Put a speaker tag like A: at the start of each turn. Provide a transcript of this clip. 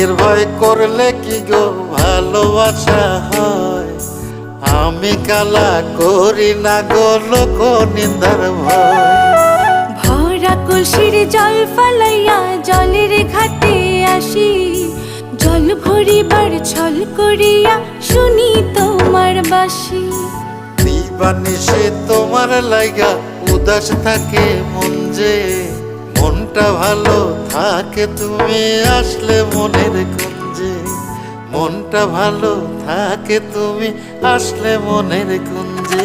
A: বিয়ের ভয় করলে কি গো ভালোবাসা হয়? আমি কালা করি না গো লোক নিন্দার ভয়।
B: ভরা কলসির জল ফালাইয়া জলের ঘাটে আসি, জল ভরিবার ছল করিয়া শুনি তোমার বাঁশি।
A: দিবানিশি তোমার লাইগা উদাস থাকে মন যে, মনটা ভালো থাকে তুমি আসলে মনের কুঞ্জে। মনটা ভালো থাকে তুমি আসলে মনের কুঞ্জে।